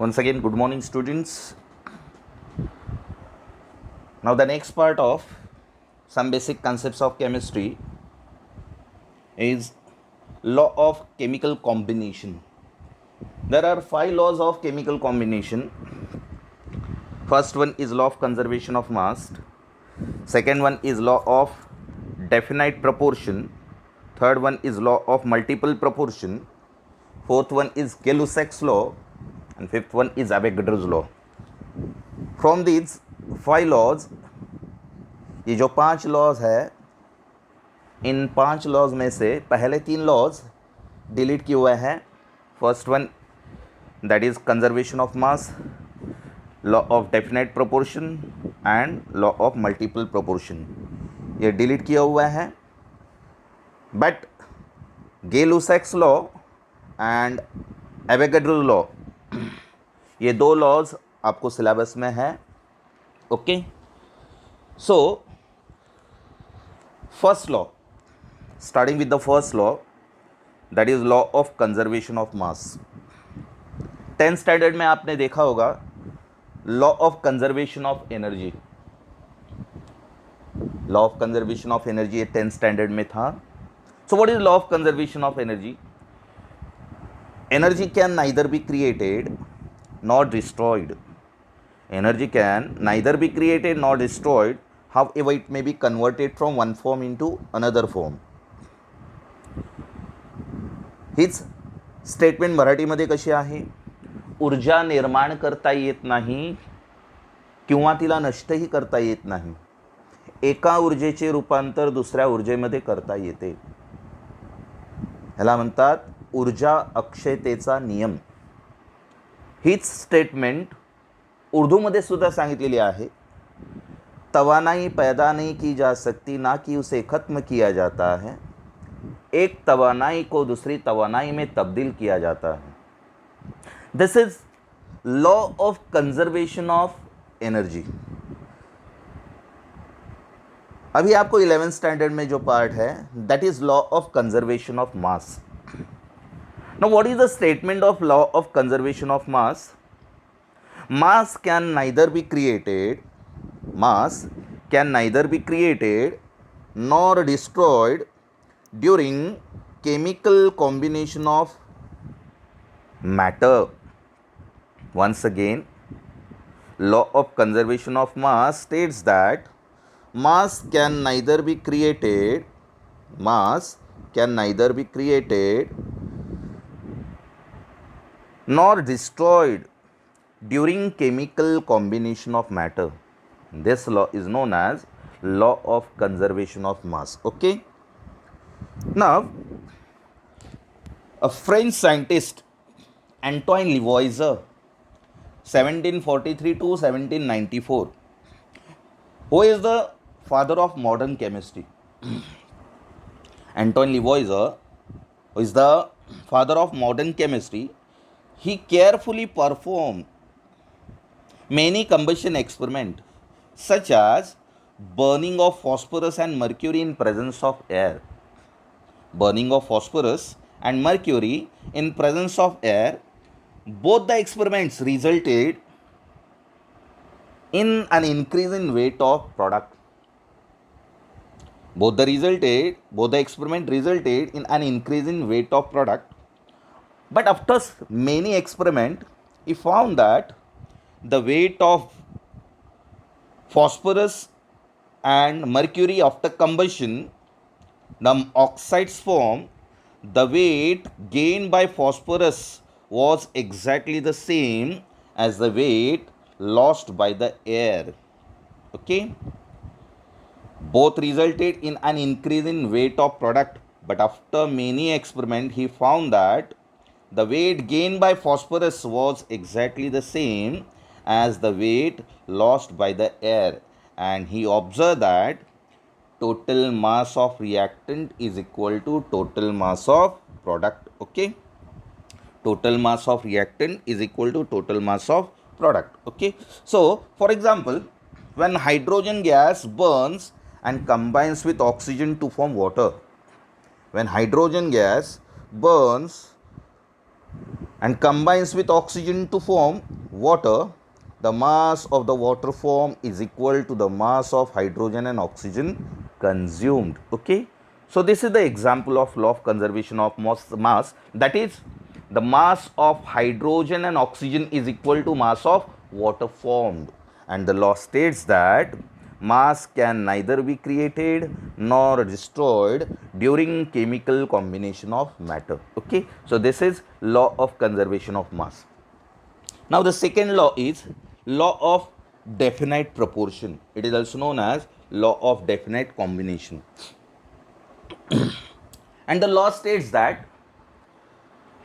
Once again, good morning, students. Now, the next part of some basic concepts of chemistry is law of chemical combination. There are 5 laws of chemical combination. First one is law of conservation of mass. Second one is law of definite proportion. Third one is law of multiple proportion. Fourth one is Gay-Lussac's law, and fifth one is Avogadro's law. From these 5 laws, ये जो 5 laws है, इन 5 laws में से पहले 3 laws delete किए हुए हैं. First one that is conservation of mass, law of definite proportion and law of multiple proportion, ये डिलीट किया हुआ है. But Gay-Lussac's law and Avogadro law, ये 2 लॉज आपको सिलेबस में है. Okay, so first law, starting with the first law, that is law of conservation of mass. 10th standard में आपने देखा होगा law of conservation of energy. Law of conservation of energy 10th standard में था. So what is law of conservation of energy? Energy can neither be created not destroyed. Energy can neither be created not destroyed, however it may be converted from one form into another form. हीच statement मराठीमध्ये कशी आहे? ऊर्जा निर्माण करता येत नाही किंवा तिला नष्टही करता येत नाही. एका ऊर्जेचे रूपांतर दुसऱ्या ऊर्जेमध्ये करता येते. ह्याला म्हणतात ऊर्जा अक्षयतेचा नियम. हीच स्टेटमेंट उर्दूमध्ये सुद्धा सांगितलेली आहे. तवानाई पैदा नहीं की जा सकती, ना कि उसे ख़त्म किया जाता है. एक तवानाई को दूसरी तवानाई में तब्दील किया जाता है. This is law of conservation of energy. अभी आपको 11th स्टैंडर्ड में जो पार्ट है that is law of conservation of mass. Now what is the statement of law of conservation of mass? Mass can neither be created, mass can neither be created nor destroyed during chemical combination of matter. Once again, law of conservation of mass states that mass can neither be created nor destroyed during chemical combination of matter. This law is known as law of conservation of mass. Okay, now a French scientist, Antoine Lavoisier, 1743 to 1794, who is the father of modern chemistry. Antoine Lavoisier, who is the father of modern chemistry, he carefully performed many combustion experiments such as burning of phosphorus and mercury in presence of air. Burning of phosphorus and mercury in presence of air, both the experiments resulted in an increase in weight of product. Both the experiment resulted in an increase in weight of product. But after many experiments, he found that the weight of phosphorus and mercury after combustion, the oxides form, the weight gained by phosphorus was exactly the same as the weight lost by the air. Okay, both resulted in an increase in weight of product, but after many experiments he found that the weight gained by phosphorus was exactly the same as the weight lost by the air, and he observed that total mass of reactant is equal to total mass of product. Okay, total mass of reactant is equal to total mass of product. Okay, so for example, when hydrogen gas burns and combines with oxygen to form water, when hydrogen gas burns and combines with oxygen to form water, the mass of the water form is equal to the mass of hydrogen and oxygen consumed. Okay, so this is the example of law of conservation of mass, that is the mass of hydrogen and oxygen is equal to mass of water formed, and the law states that mass can neither be created nor destroyed during chemical combination of matter. Okay, so this is law of conservation of mass. Now the second law is law of definite proportion. It is also known as law of definite combination. And the law states that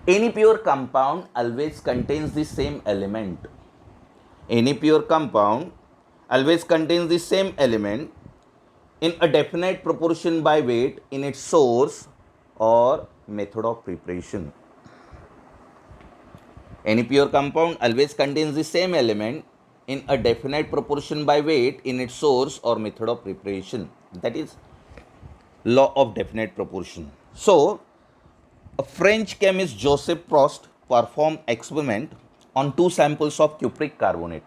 any pure compound always contains the same element. Any pure compound always contains the same element in a definite proportion by weight in its source or method of preparation. Any pure compound always contains the same element in a definite proportion by weight in its source or method of preparation. That is law of definite proportion. So, a French chemist Joseph Prost performed experiment on 2 samples of cupric carbonate.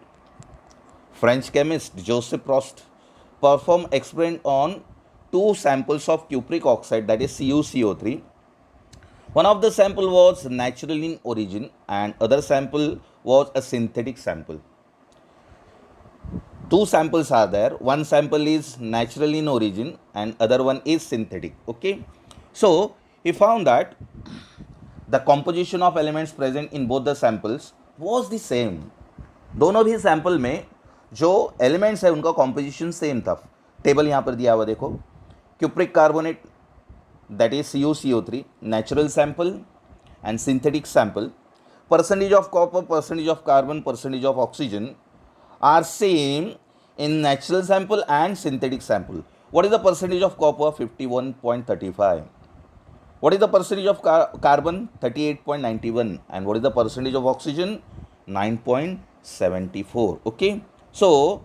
French chemist Joseph Prost performed experiment on 2 samples of cupric oxide, that is CuCO3. One of the sample was natural in origin and other sample was a synthetic sample. 2 samples are there. One sample is natural in origin and other one is synthetic. Okay. So he found that the composition of elements present in both the samples was the same. दोनों भी sample में जो elements है उनका composition same था. Table यहाँ पर दिया हुआ देखो. Cupric carbonate, that is CuCO3, natural sample and synthetic sample. Percentage of copper, percentage of carbon, percentage of oxygen are same in natural sample and synthetic sample. What is the percentage of copper? 51.35. What is the percentage of carbon? 38.91. And what is the percentage of oxygen? 9.74. Okay. So,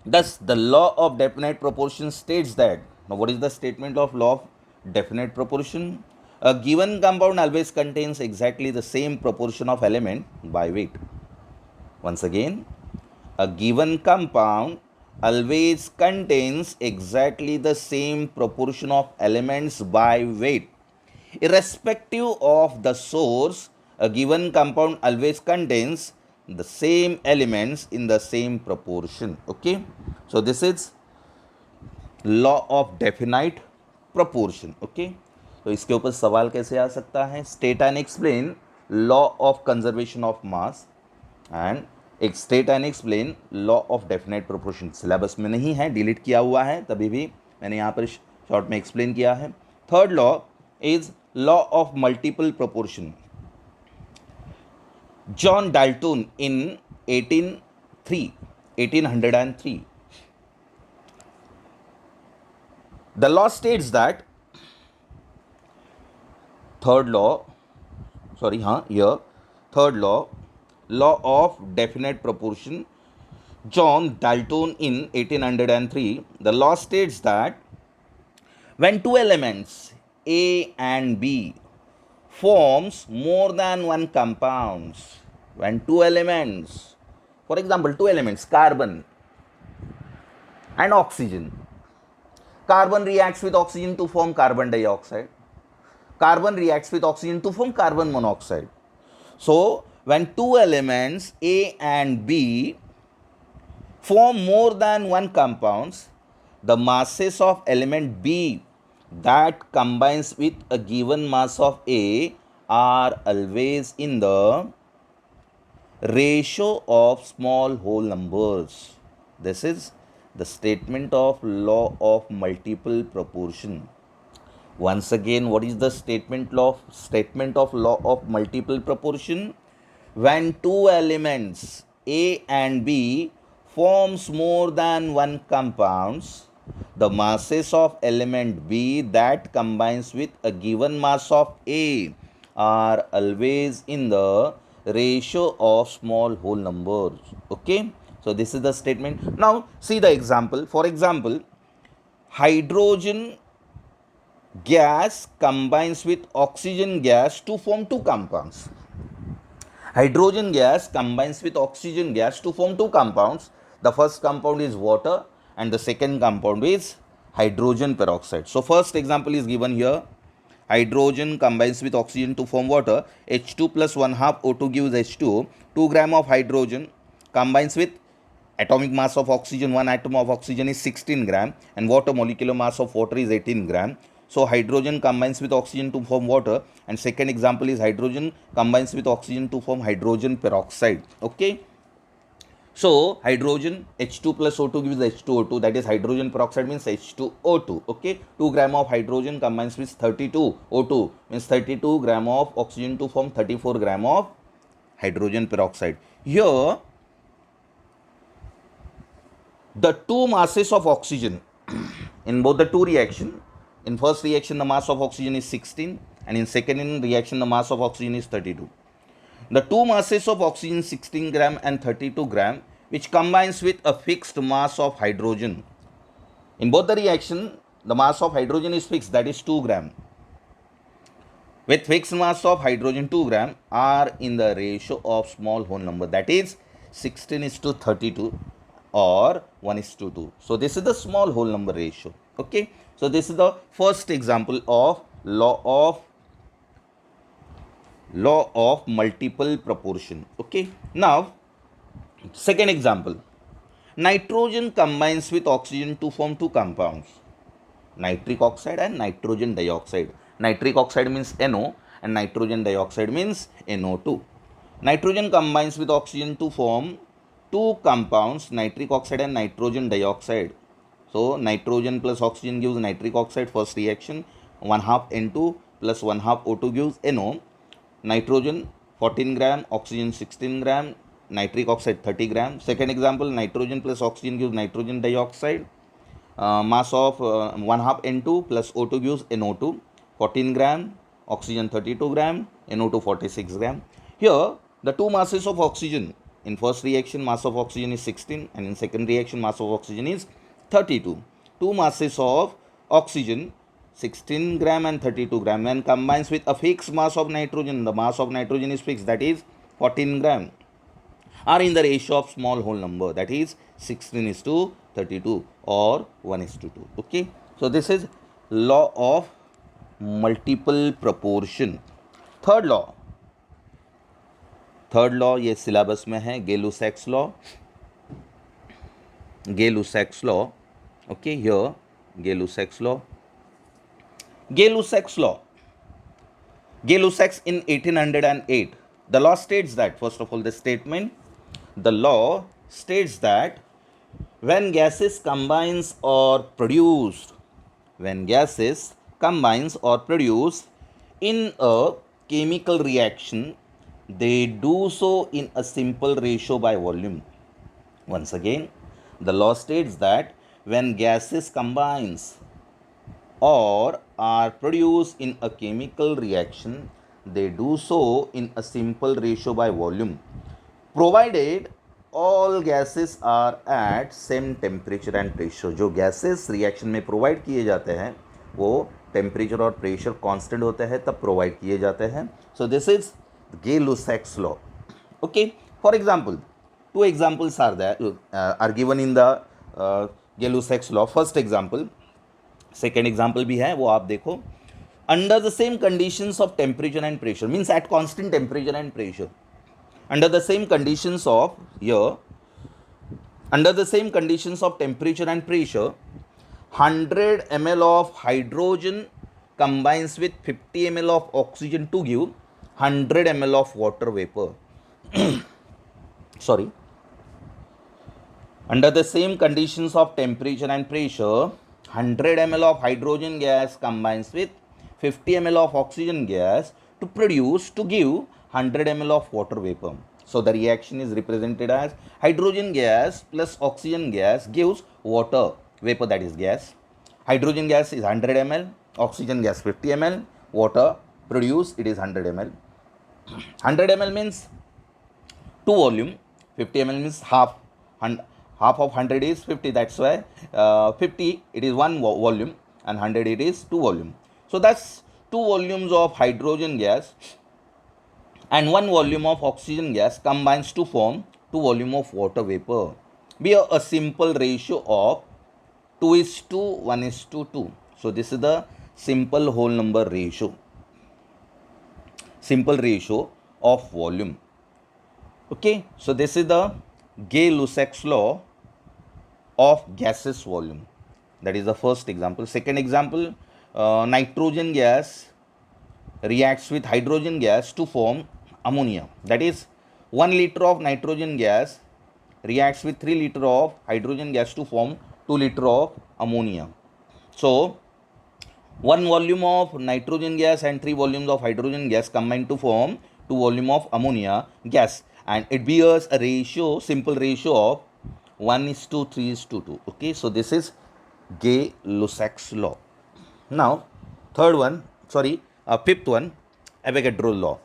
thus the law of definite proportion states that. Now, what is the statement of law of definite proportion? A given compound always contains exactly the same proportion of element by weight. Once again, a given compound always contains exactly the same proportion of elements by weight. Irrespective of the source, a given compound always contains the same elements in the same proportion. Okay, so this is law of definite proportion. Okay, तो इसके ऊपर सवाल कैसे आ सकता है? State and explain law of conservation of mass and एक state and explain law of definite proportion. Syllabus में नहीं है, डिलीट किया हुआ है, तभी भी मैंने यहाँ पर शॉर्ट में एक्सप्लेन किया है. Third law is law of multiple proportion. John Dalton in 1803 the law states that third law of definite proportion. John Dalton in 1803, the law states that when two elements A and B forms more than one compounds, when two elements, for example, two elements carbon and oxygen, carbon reacts with oxygen to form carbon dioxide, carbon reacts with oxygen to form carbon monoxide. So when two elements A and B form more than one compounds, the masses of element B that combines with a given mass of A are always in the ratio of small whole numbers. This is the statement of law of multiple proportion. Once again, what is the statement of law of multiple proportion? When two elements A and B forms more than one compounds, the masses of element B that combines with a given mass of A are always in the ratio of small whole numbers. Okay, so this is the statement. Now see the example. For example, hydrogen gas combines with oxygen gas to form two compounds. Hydrogen gas combines with oxygen gas to form two compounds. The first compound is water and the second compound is hydrogen peroxide. So first example is given here. Hydrogen combines with oxygen to form water. H2 plus 1 half O2 gives H2O. 2 gram of hydrogen combines with atomic mass of oxygen, one atom of oxygen is 16 gram, and water molecular mass of water is 18 gram. So hydrogen combines with oxygen to form water, and second example is hydrogen combines with oxygen to form hydrogen peroxide. Okay, so hydrogen H2 plus O2 gives H2O2, that is hydrogen peroxide means H2O2. Okay, 2 gram of hydrogen combines with 32 O2 means 32 gram of oxygen to form 34 gram of hydrogen peroxide. Here the two masses of oxygen in both the two reaction, in first reaction the mass of oxygen is 16 and in second reaction the mass of oxygen is 32. The two masses of oxygen 16 gram and 32 gram which combines with a fixed mass of hydrogen. In both the reaction the mass of hydrogen is fixed, that is 2 gram. With fixed mass of hydrogen 2 gram are in the ratio of small whole number, that is 16:32 or 1:2. So this is the small whole number ratio. Okay, so this is the first example of law of multiple proportion. Okay, now second example, nitrogen combines with oxygen to form two compounds, nitric oxide and nitrogen dioxide. Nitric oxide means NO and nitrogen dioxide means NO2. Nitrogen combines with oxygen to form two compounds, nitric oxide and nitrogen dioxide. So nitrogen plus oxygen gives nitric oxide, first reaction, 1 half N2 plus 1 half O2 gives NO. Nitrogen 14 gram, oxygen 16 gram, nitric oxide 30 gram. Second example, nitrogen plus oxygen gives nitrogen dioxide. Mass of 1 half N2 plus O2 gives NO2, 14 gram, oxygen 32 gram, NO2 46 gram. Here the two masses of oxygen, in first reaction mass of oxygen is 16 and in second reaction mass of oxygen is 32. Two masses of oxygen 16 gram and 32 gram when combines with a fixed mass of nitrogen, the mass of nitrogen is fixed, that is 14 gram, are in the ratio of small whole number, that is 16:32 or 1:2. Okay, so this is law of multiple proportion. Third law ये syllabus में है, Gay-Lussac's law. Okay, here Gay-Lussac's law. Gay-Lussac's in 1808. The law states that, first of all, the law states that when gases combines or produced in a chemical reaction, they do so in a simple ratio by volume. Once again, the law states that when gases combines or are produced in a chemical reaction, they do so in a simple ratio by volume, provided all gases are at same temperature and pressure. जो gases reaction में provide किए जाते हैं वो temperature और pressure constant होते हैं तब provide किए जाते हैं. So this is Gay-Lussac's law. Okay, for example, two examples are given in the Gay-Lussac's law. First example, second example भी है वो आप देखो. Under the same conditions of temperature and pressure means at constant temperature and pressure, under the same conditions of temperature and pressure 100 ml of hydrogen combines with 50 ml of oxygen to give 100 ml of water vapor. Sorry, under the same conditions of temperature and pressure, 100 ml of hydrogen gas combines with 50 ml of oxygen gas to give 100 ml of water vapor. So the reaction is represented as hydrogen gas plus oxygen gas gives water vapor, that is gas. Hydrogen gas is 100 ml, oxygen gas 50 ml, water produced it is 100 ml. 100 ml means 2 volume, 50 ml means half of 100 is 50, that's why 50 it is 1 volume and 100 it is 2 volume. So that's 2 volumes of hydrogen gas and 1 volume of oxygen gas combines to form 2 volume of water vapor. Be a simple ratio of 2 is to 1 is to 2. So this is the simple whole number ratio. Simple ratio of volume. Okay, so this is the Gay-Lussac's law of gaseous volume. That is the first example. Second example, nitrogen gas reacts with hydrogen gas to form ammonia. That is 1 liter of nitrogen gas reacts with 3 liter of hydrogen gas to form 2 liter of ammonia. So 1 volume of nitrogen gas and 3 volumes of hydrogen gas combine to form 2 volume of ammonia gas, and it bears a ratio, simple ratio of 1 is to 3 is to 2. Okay, so this is Gay-Lussac's law. Now fifth one, Avogadro law.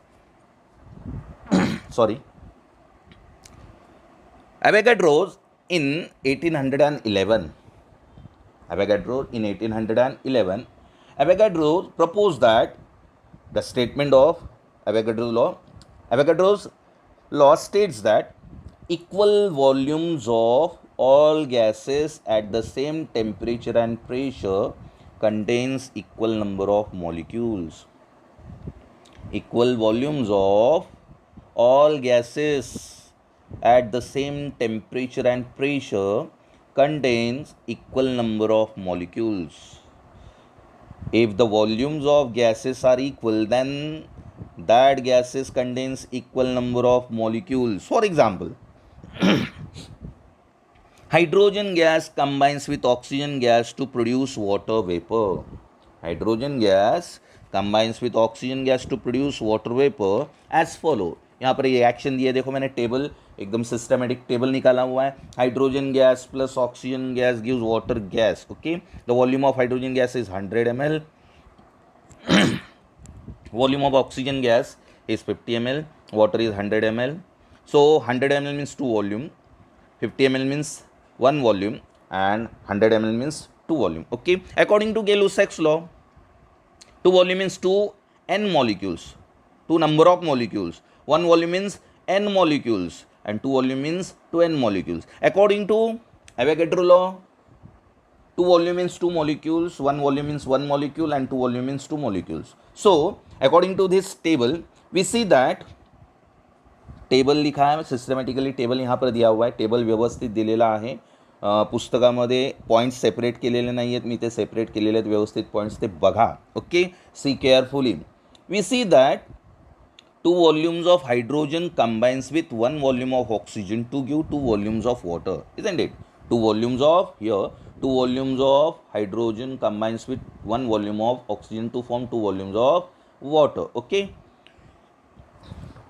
Avogadro in 1811. Avogadro proposed that the statement of Avogadro's law states that equal volumes of all gases at the same temperature and pressure contains equal number of molecules. Equal volumes of all gases at the same temperature and pressure contains equal number of molecules. If the volumes of gases are equal, then that gases contains equal number of molecules. For example, hydrogen gas combines with oxygen gas to produce water vapor. Hydrogen gas combines with oxygen gas to produce water vapor as follow. यहाँ पर reaction दिया, देखो मैंने table एकदम systematic table निकाला हुआ है. Hydrogen gas plus oxygen gas gives water gas. Okay, the volume of hydrogen gas is 100 ml. Volume of oxygen gas is 50 ml. Water is 100 ml. So 100 ml means 2 volume, 50 ml means 1 volume, and 100 ml means 2 volume. Okay, according to Gay-Lussac's law, 2 volume means 2 n molecules, 2 number of molecules. 1 volume means n molecules and 2 volume means 2n molecules. According to Avogadro law, 2 volume means 2 molecules, 1 volume means 1 molecule, and 2 volume means 2 molecules. So according to this table, we see that table लिखा आहे, systematically table यहाँ पर दिया हुआ आहे. Table व्यवस्थित दिलेला आहे. पुस्तकामध्ये पॉईंट्स सेपरेट केलेले नाही आहेत, मी ते सेपरेट केलेले आहेत व्यवस्थित पॉईंट्स, ते बघा. Okay, see carefully. We see that 2 volumes of hydrogen combines with 1 volume of oxygen to give 2 volumes of water, isn't it? 2 volumes of here, 2 volumes of hydrogen combines with 1 volume of oxygen to form 2 volumes of water. Okay,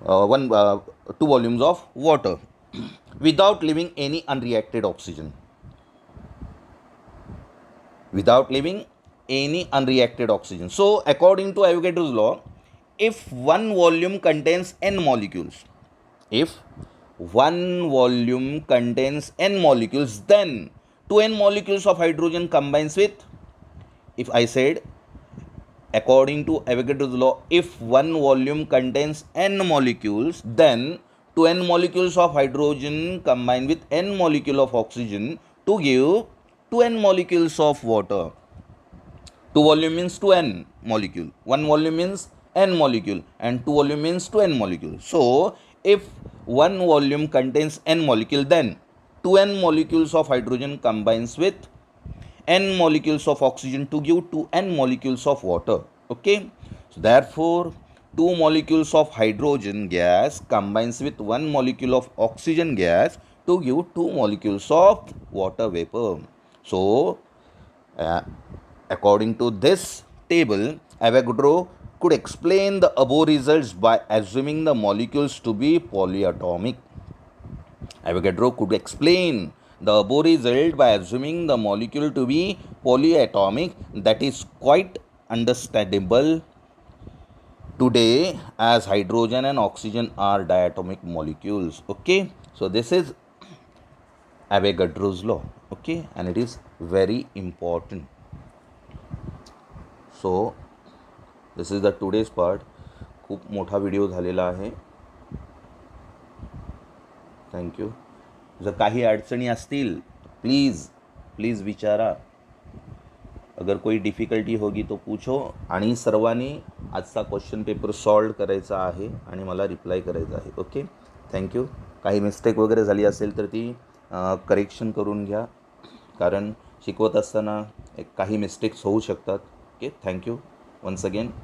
2 volumes of water without leaving any unreacted oxygen. Without leaving any unreacted oxygen. So according to Avogadro's law, if one volume contains n molecules, then 2n molecules of hydrogen combines with, if I said according to Avogadro's law, if one volume contains n molecules, then 2n molecules of hydrogen combine with n molecule of oxygen to give 2n molecules of water. 2 volume means 2n molecule, 1 volume means n molecule, and 2 volume means 2n molecule. So if one volume contains n molecule, then 2n molecules of hydrogen combines with n molecules of oxygen to give 2n molecules of water. Okay, so therefore 2 molecules of hydrogen gas combines with 1 molecule of oxygen gas to give 2 molecules of water vapor. So according to this table, Avogadro could explain the above results by assuming the molecules to be polyatomic. Avogadro could explain the above result by assuming the molecule to be polyatomic. That is quite understandable today, as hydrogen and oxygen are diatomic molecules. Okay, so this is Avogadro's law. Okay, and it is very important. So this is the today's part. खूप मोठा video झालेला आहे. Thank you. जर काही अडचणी असतील please विचारा. अगर कोई डिफ़िकल्टी होगी तो पूछो. आणि सर्वांनी आजचा क्वेश्चन पेपर सॉल्व करायचा आहे आणि मला रिप्लाय करायचा आहे. Okay, thank you. काही मिस्टेक वगैरे झाली असेल तर ती करेक्शन करून घ्या, कारण शिकवत असताना काही मिस्टेक्स होऊ शकतात. Okay, thank you once again.